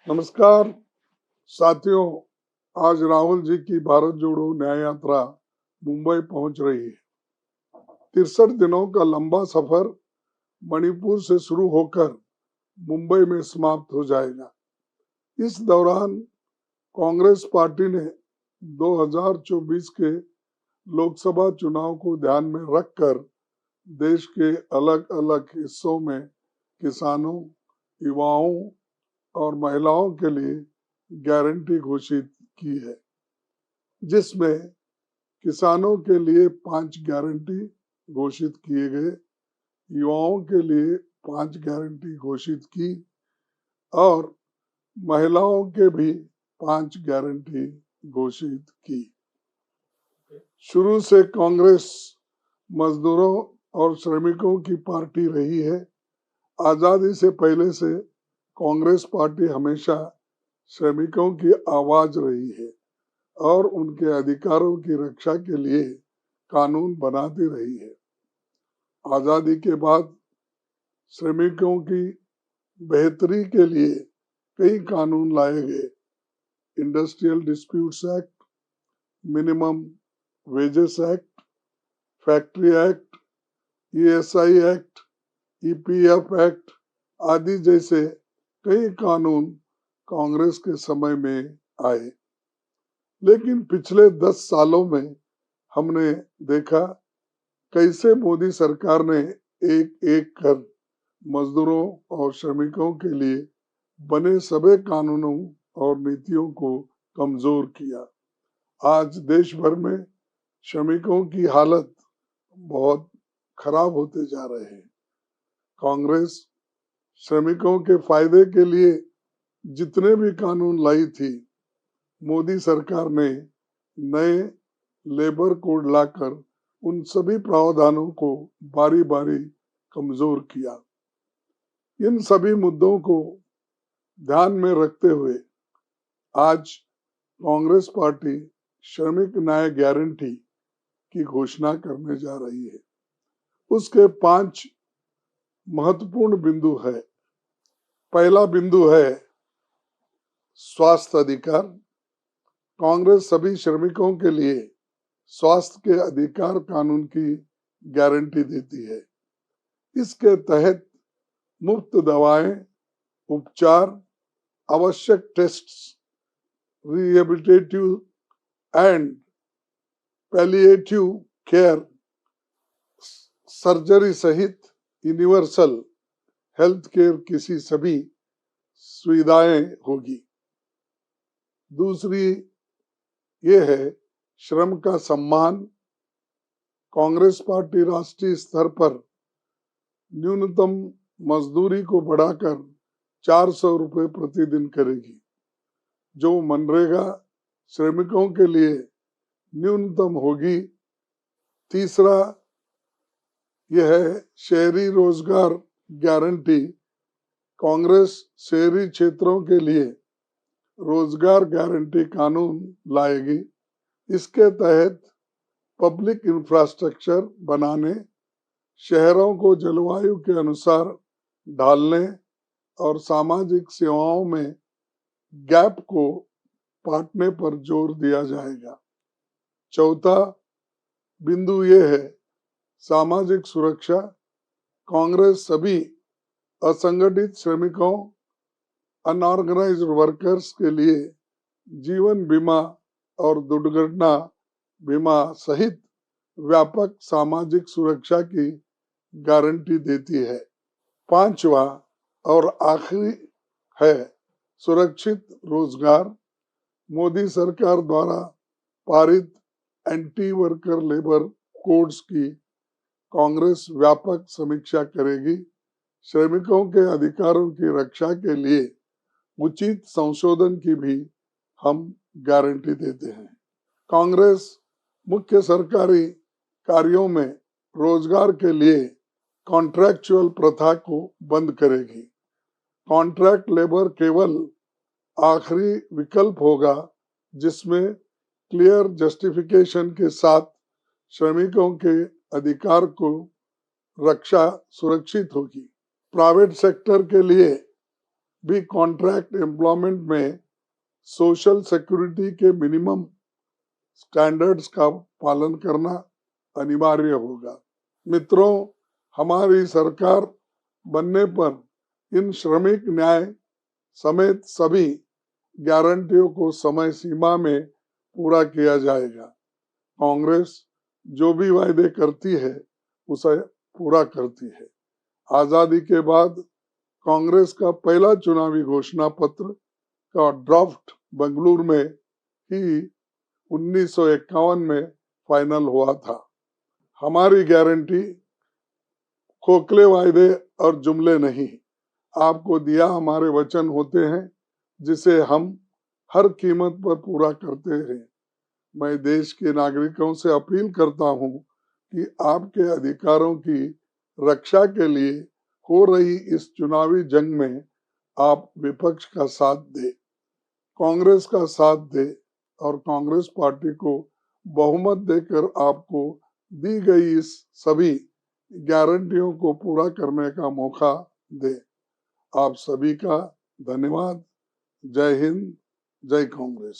नमस्कार साथियों, आज राहुल जी की भारत जोड़ो न्याय यात्रा मुंबई पहुंच रही है। 63 दिनों का लंबा सफर मणिपुर से शुरू होकर मुंबई में समाप्त हो जाएगा। इस दौरान कांग्रेस पार्टी ने 2024 के लोकसभा चुनाव को ध्यान में रखकर देश के अलग अलग हिस्सों में किसानों, युवाओं और महिलाओं के लिए गारंटी घोषित की है, जिसमें किसानों के लिए 5 गारंटी घोषित किए गए, युवाओं के लिए 5 गारंटी घोषित की और महिलाओं के भी 5 गारंटी घोषित की। शुरू से कांग्रेस मजदूरों और श्रमिकों की पार्टी रही है। आजादी से पहले से कांग्रेस पार्टी हमेशा श्रमिकों की आवाज रही है और उनके अधिकारों की रक्षा के लिए कानून बनाती रही है। आजादी के बाद श्रमिकों की बेहतरी के लिए कई कानून लाए गए। Industrial disputes act, minimum wages act, factory act, ESI act, EPF act आदि जैसे कई कानून कांग्रेस के समय में आए। लेकिन पिछले 10 सालों में हमने देखा कैसे मोदी सरकार ने एक एक कर मजदूरों और श्रमिकों के लिए बने सभी कानूनों और नीतियों को कमजोर किया। आज देश भर में श्रमिकों की हालत बहुत खराब होते जा रहे हैं। कांग्रेस श्रमिकों के फायदे के लिए जितने भी कानून लाई थी, मोदी सरकार ने नए लेबर कोड लाकर उन सभी प्रावधानों को बारी बारी कमजोर किया। इन सभी मुद्दों को ध्यान में रखते हुए आज कांग्रेस पार्टी श्रमिक न्याय गारंटी की घोषणा करने जा रही है। उसके 5 महत्वपूर्ण बिंदु है। पहला बिंदु है स्वास्थ्य अधिकार। कांग्रेस सभी श्रमिकों के लिए स्वास्थ्य के अधिकार कानून की गारंटी देती है। इसके तहत मुफ्त दवाएं, उपचार, आवश्यक tests, rehabilitative and palliative care, surgery सहित यूनिवर्सल हेल्थ केयर की सभी सुविधाएं होगी। दूसरी ये है श्रम का सम्मान। कांग्रेस पार्टी राष्ट्रीय स्तर पर न्यूनतम मजदूरी को बढ़ाकर 400 रुपये प्रतिदिन करेगी, जो मनरेगा श्रमिकों के लिए न्यूनतम होगी। तीसरा यह है शहरी रोजगार गारंटी। कांग्रेस शहरी क्षेत्रों के लिए रोजगार गारंटी कानून लाएगी। इसके तहत पब्लिक इंफ्रास्ट्रक्चर बनाने, शहरों को जलवायु के अनुसार ढालने और सामाजिक सेवाओं में गैप को पाटने पर जोर दिया जाएगा। चौथा बिंदु यह है सामाजिक सुरक्षा। कांग्रेस सभी असंगठित श्रमिकों, अनऑर्गेनाइज्ड वर्कर्स के लिए जीवन बीमा और दुर्घटना बीमा सहित व्यापक सामाजिक सुरक्षा की गारंटी देती है। पांचवा और आखिरी है सुरक्षित रोजगार। मोदी सरकार द्वारा पारित एंटी वर्कर लेबर कोड्स की कांग्रेस व्यापक समीक्षा करेगी। श्रमिकों के अधिकारों की रक्षा के लिए उचित संशोधन की भी हम गारंटी देते हैं। कांग्रेस मुख्य सरकारी कार्यों में रोजगार के लिए कॉन्ट्रैक्चुअल प्रथा को बंद करेगी। कॉन्ट्रैक्ट लेबर केवल आखिरी विकल्प होगा, जिसमें क्लियर जस्टिफिकेशन के साथ श्रमिकों के अधिकार को रक्षा सुरक्षित होगी। प्राइवेट सेक्टर के लिए भी कॉन्ट्रैक्ट एम्प्लॉयमेंट में सोशल सिक्योरिटी के मिनिमम स्टैंडर्ड्स का पालन करना अनिवार्य होगा। मित्रों, हमारी सरकार बनने पर इन श्रमिक न्याय समेत सभी गारंटियों को समय सीमा में पूरा किया जाएगा। कांग्रेस जो भी वायदे करती है उसे पूरा करती है। आजादी के बाद कांग्रेस का पहला चुनावी घोषणा पत्र का ड्राफ्ट बेंगलुरु में ही 1951 में फाइनल हुआ था। हमारी गारंटी खोखले वायदे और जुमले नहीं, आपको दिया हमारे वचन होते हैं जिसे हम हर कीमत पर पूरा करते हैं। मैं देश के नागरिकों से अपील करता हूं कि आपके अधिकारों की रक्षा के लिए हो रही इस चुनावी जंग में आप विपक्ष का साथ दें, कांग्रेस का साथ दें और कांग्रेस पार्टी को बहुमत देकर आपको दी गई इस सभी गारंटियों को पूरा करने का मौका दे। आप सभी का धन्यवाद। जय हिंद, जय कांग्रेस।